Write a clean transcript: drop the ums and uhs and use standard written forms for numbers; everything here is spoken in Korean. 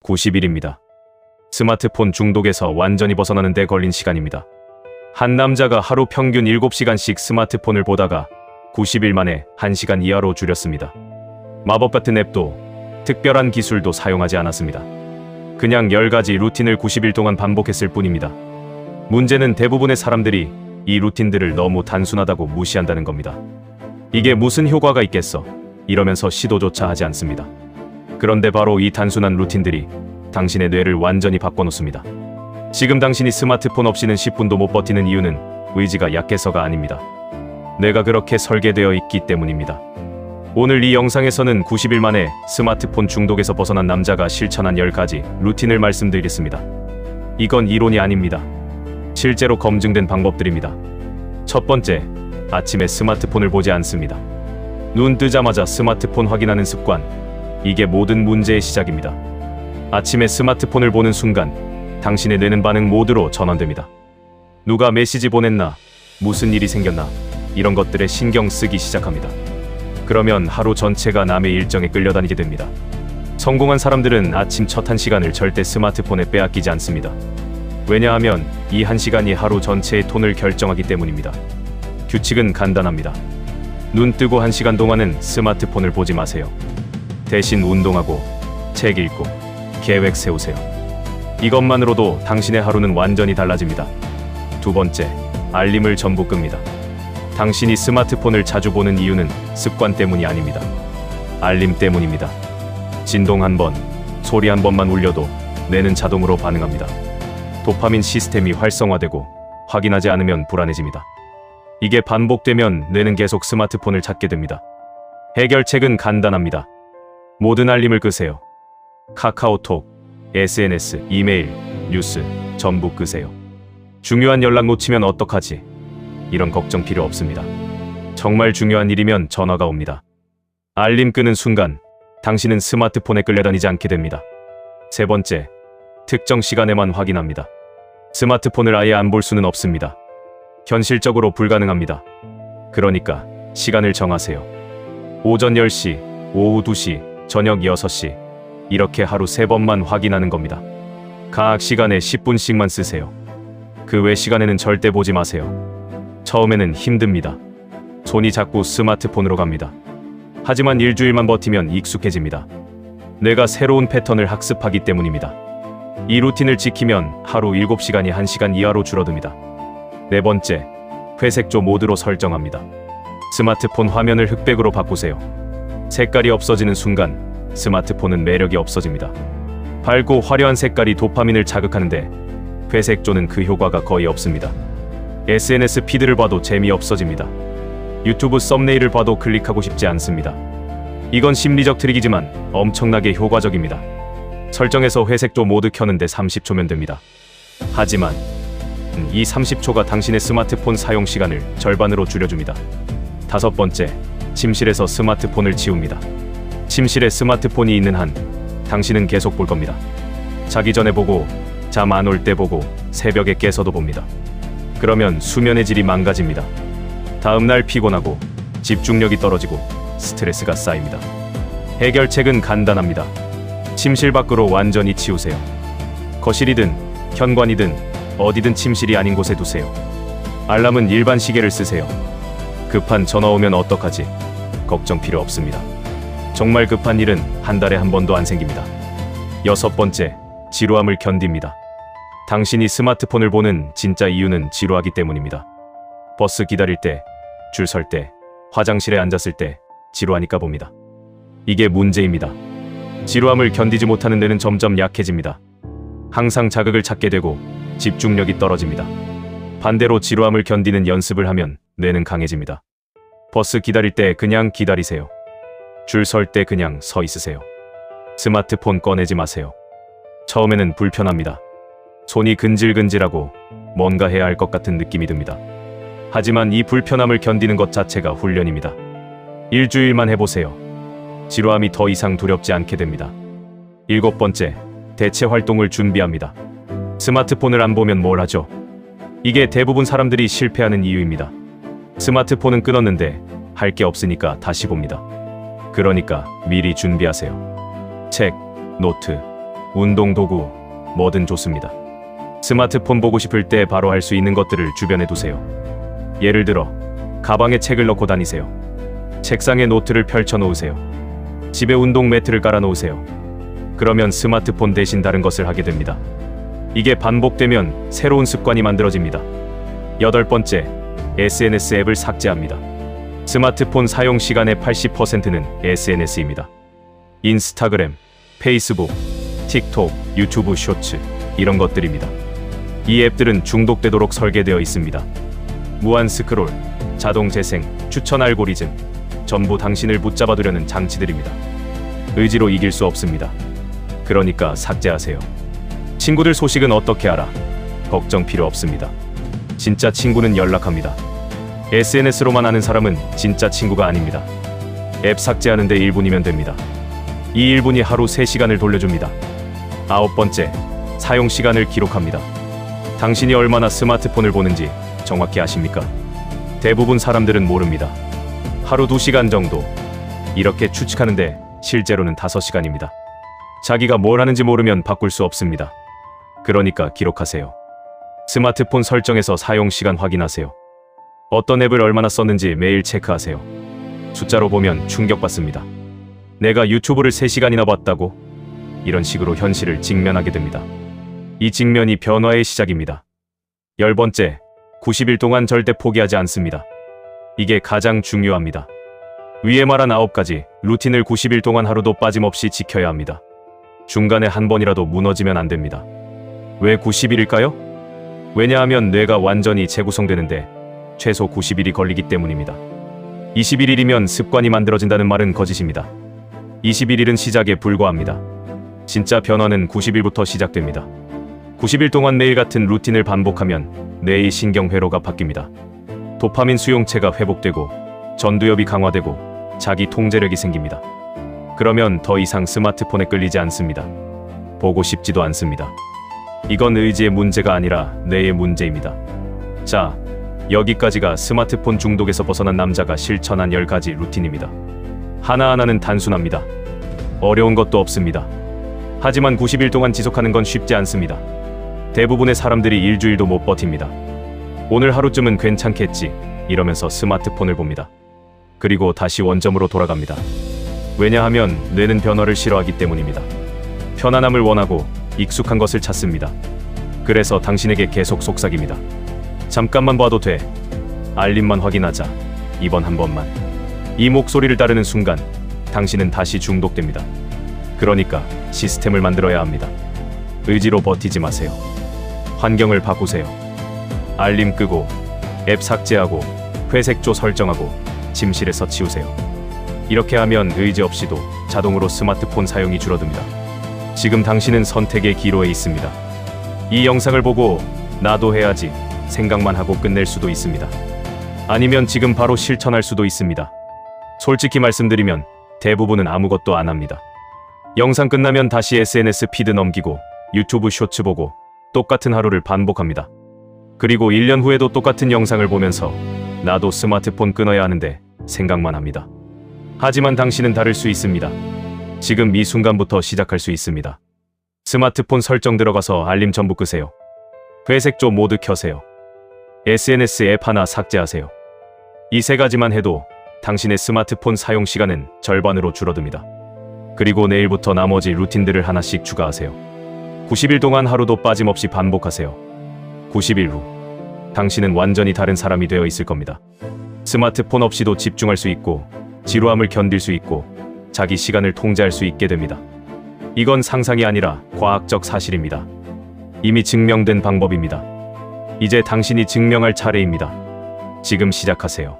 90일입니다. 스마트폰 중독에서 완전히 벗어나는 데 걸린 시간입니다. 한 남자가 하루 평균 7시간씩 스마트폰을 보다가 90일 만에 1시간 이하로 줄였습니다. 마법 같은 앱도 특별한 기술도 사용하지 않았습니다. 그냥 10가지 루틴을 90일 동안 반복했을 뿐입니다. 문제는 대부분의 사람들이 이 루틴들을 너무 단순하다고 무시한다는 겁니다. 이게 무슨 효과가 있겠어? 이러면서 시도조차 하지 않습니다. 그런데 바로 이 단순한 루틴들이 당신의 뇌를 완전히 바꿔놓습니다. 지금 당신이 스마트폰 없이는 10분도 못 버티는 이유는 의지가 약해서가 아닙니다. 뇌가 그렇게 설계되어 있기 때문입니다. 오늘 이 영상에서는 90일 만에 스마트폰 중독에서 벗어난 남자가 실천한 10가지 루틴을 말씀드리겠습니다. 이건 이론이 아닙니다. 실제로 검증된 방법들입니다. 첫 번째, 아침에 스마트폰을 보지 않습니다. 눈 뜨자마자 스마트폰 확인하는 습관, 이게 모든 문제의 시작입니다. 아침에 스마트폰을 보는 순간 당신의 뇌는 반응 모드로 전환됩니다. 누가 메시지 보냈나, 무슨 일이 생겼나, 이런 것들에 신경 쓰기 시작합니다. 그러면 하루 전체가 남의 일정에 끌려다니게 됩니다. 성공한 사람들은 아침 첫 1시간을 절대 스마트폰에 빼앗기지 않습니다. 왜냐하면 이 1시간이 하루 전체의 톤을 결정하기 때문입니다. 규칙은 간단합니다. 눈 뜨고 1시간 동안은 스마트폰을 보지 마세요. 대신 운동하고 책 읽고 계획 세우세요. 이것만으로도 당신의 하루는 완전히 달라집니다. 두 번째, 알림을 전부 끕니다. 당신이 스마트폰을 자주 보는 이유는 습관 때문이 아닙니다. 알림 때문입니다. 진동 한 번, 소리 한 번만 울려도 뇌는 자동으로 반응합니다. 도파민 시스템이 활성화되고 확인하지 않으면 불안해집니다. 이게 반복되면 뇌는 계속 스마트폰을 찾게 됩니다. 해결책은 간단합니다. 모든 알림을 끄세요. 카카오톡, SNS, 이메일, 뉴스 전부 끄세요. 중요한 연락 놓치면 어떡하지? 이런 걱정 필요 없습니다. 정말 중요한 일이면 전화가 옵니다. 알림 끄는 순간 당신은 스마트폰에 끌려다니지 않게 됩니다. 세 번째, 특정 시간에만 확인합니다. 스마트폰을 아예 안 볼 수는 없습니다. 현실적으로 불가능합니다. 그러니까 시간을 정하세요. 오전 10시, 오후 2시, 저녁 6시, 이렇게 하루 3번만 확인하는 겁니다. 각 시간에 10분씩만 쓰세요. 그 외 시간에는 절대 보지 마세요. 처음에는 힘듭니다. 손이 자꾸 스마트폰으로 갑니다. 하지만 일주일만 버티면 익숙해집니다. 뇌가 새로운 패턴을 학습하기 때문입니다. 이 루틴을 지키면 하루 7시간이 1시간 이하로 줄어듭니다. 네 번째, 회색조 모드로 설정합니다. 스마트폰 화면을 흑백으로 바꾸세요. 색깔이 없어지는 순간 스마트폰은 매력이 없어집니다. 밝고 화려한 색깔이 도파민을 자극하는데 회색조는 그 효과가 거의 없습니다. SNS 피드를 봐도 재미없어집니다. 유튜브 썸네일을 봐도 클릭하고 싶지 않습니다. 이건 심리적 트릭이지만 엄청나게 효과적입니다. 설정해서 회색조 모드 켜는데 30초면 됩니다. 하지만 이 30초가 당신의 스마트폰 사용 시간을 절반으로 줄여줍니다. 다섯 번째, 침실에서 스마트폰을 치웁니다. 침실에 스마트폰이 있는 한 당신은 계속 볼 겁니다. 자기 전에 보고, 잠 안 올 때 보고, 새벽에 깨서도 봅니다. 그러면 수면의 질이 망가집니다. 다음날 피곤하고 집중력이 떨어지고 스트레스가 쌓입니다. 해결책은 간단합니다. 침실 밖으로 완전히 치우세요. 거실이든 현관이든 어디든 침실이 아닌 곳에 두세요. 알람은 일반 시계를 쓰세요. 급한 전화 오면 어떡하지? 걱정 필요 없습니다. 정말 급한 일은 한 달에 한 번도 안 생깁니다. 여섯 번째, 지루함을 견딥니다. 당신이 스마트폰을 보는 진짜 이유는 지루하기 때문입니다. 버스 기다릴 때, 줄 설 때, 화장실에 앉았을 때 지루하니까 봅니다. 이게 문제입니다. 지루함을 견디지 못하는 뇌는 점점 약해집니다. 항상 자극을 찾게 되고 집중력이 떨어집니다. 반대로 지루함을 견디는 연습을 하면 뇌는 강해집니다. 버스 기다릴 때 그냥 기다리세요. 줄 설 때 그냥 서 있으세요. 스마트폰 꺼내지 마세요. 처음에는 불편합니다. 손이 근질근질하고 뭔가 해야 할 것 같은 느낌이 듭니다. 하지만 이 불편함을 견디는 것 자체가 훈련입니다. 일주일만 해보세요. 지루함이 더 이상 두렵지 않게 됩니다. 일곱 번째, 대체 활동을 준비합니다. 스마트폰을 안 보면 뭘 하죠? 이게 대부분 사람들이 실패하는 이유입니다. 스마트폰은 끊었는데 할 게 없으니까 다시 봅니다. 그러니까 미리 준비하세요. 책, 노트, 운동 도구, 뭐든 좋습니다. 스마트폰 보고 싶을 때 바로 할 수 있는 것들을 주변에 두세요. 예를 들어 가방에 책을 넣고 다니세요. 책상에 노트를 펼쳐 놓으세요. 집에 운동 매트를 깔아 놓으세요. 그러면 스마트폰 대신 다른 것을 하게 됩니다. 이게 반복되면 새로운 습관이 만들어집니다. 8번째, SNS 앱을 삭제합니다. 스마트폰 사용 시간의 80%는 SNS입니다. 인스타그램, 페이스북, 틱톡, 유튜브 쇼츠, 이런 것들입니다. 이 앱들은 중독되도록 설계되어 있습니다. 무한 스크롤, 자동 재생, 추천 알고리즘, 전부 당신을 붙잡아두려는 장치들입니다. 의지로 이길 수 없습니다. 그러니까 삭제하세요. 친구들 소식은 어떻게 알아? 걱정 필요 없습니다. 진짜 친구는 연락합니다. SNS로만 아는 사람은 진짜 친구가 아닙니다. 앱 삭제하는데 1분이면 됩니다. 이 1분이 하루 3시간을 돌려줍니다. 9번째, 사용 시간을 기록합니다. 당신이 얼마나 스마트폰을 보는지 정확히 아십니까? 대부분 사람들은 모릅니다. 하루 2시간 정도, 이렇게 추측하는데 실제로는 5시간입니다. 자기가 뭘 하는지 모르면 바꿀 수 없습니다. 그러니까 기록하세요. 스마트폰 설정에서 사용 시간 확인하세요. 어떤 앱을 얼마나 썼는지 매일 체크하세요. 숫자로 보면 충격받습니다. 내가 유튜브를 3시간이나 봤다고? 이런 식으로 현실을 직면하게 됩니다. 이 직면이 변화의 시작입니다. 10번째, 90일 동안 절대 포기하지 않습니다. 이게 가장 중요합니다. 위에 말한 9가지 루틴을 90일 동안 하루도 빠짐없이 지켜야 합니다. 중간에 한 번이라도 무너지면 안 됩니다. 왜 90일일까요? 왜냐하면 뇌가 완전히 재구성되는데 최소 90일이 걸리기 때문입니다. 21일이면 습관이 만들어진다는 말은 거짓입니다. 21일은 시작에 불과합니다. 진짜 변화는 90일부터 시작됩니다. 90일 동안 매일 같은 루틴을 반복하면 뇌의 신경회로가 바뀝니다. 도파민 수용체가 회복되고 전두엽이 강화되고 자기 통제력이 생깁니다. 그러면 더 이상 스마트폰에 끌리지 않습니다. 보고 싶지도 않습니다. 이건 의지의 문제가 아니라 뇌의 문제입니다. 자, 여기까지가 스마트폰 중독에서 벗어난 남자가 실천한 10가지 루틴입니다. 하나하나는 단순합니다. 어려운 것도 없습니다. 하지만 90일 동안 지속하는 건 쉽지 않습니다. 대부분의 사람들이 일주일도 못 버팁니다. 오늘 하루쯤은 괜찮겠지 이러면서 스마트폰을 봅니다. 그리고 다시 원점으로 돌아갑니다. 왜냐하면 뇌는 변화를 싫어하기 때문입니다. 편안함을 원하고 익숙한 것을 찾습니다. 그래서 당신에게 계속 속삭입니다. 잠깐만 봐도 돼. 알림만 확인하자. 이번 한 번만. 이 목소리를 따르는 순간 당신은 다시 중독됩니다. 그러니까 시스템을 만들어야 합니다. 의지로 버티지 마세요. 환경을 바꾸세요. 알림 끄고 앱 삭제하고 회색조 설정하고 침실에서 치우세요. 이렇게 하면 의지 없이도 자동으로 스마트폰 사용이 줄어듭니다. 지금 당신은 선택의 기로에 있습니다. 이 영상을 보고 나도 해야지 생각만 하고 끝낼 수도 있습니다. 아니면 지금 바로 실천할 수도 있습니다. 솔직히 말씀드리면 대부분은 아무것도 안 합니다. 영상 끝나면 다시 SNS 피드 넘기고 유튜브 쇼츠 보고 똑같은 하루를 반복합니다. 그리고 1년 후에도 똑같은 영상을 보면서 나도 스마트폰 끊어야 하는데 생각만 합니다. 하지만 당신은 다를 수 있습니다. 지금 이 순간부터 시작할 수 있습니다. 스마트폰 설정 들어가서 알림 전부 끄세요. 회색조 모두 켜세요. SNS 앱 하나 삭제하세요. 이 3가지만 해도 당신의 스마트폰 사용 시간은 절반으로 줄어듭니다. 그리고 내일부터 나머지 루틴들을 하나씩 추가하세요. 90일 동안 하루도 빠짐없이 반복하세요. 90일 후 당신은 완전히 다른 사람이 되어 있을 겁니다. 스마트폰 없이도 집중할 수 있고 지루함을 견딜 수 있고 자기 시간을 통제할 수 있게 됩니다. 이건 상상이 아니라 과학적 사실입니다. 이미 증명된 방법입니다. 이제 당신이 증명할 차례입니다. 지금 시작하세요.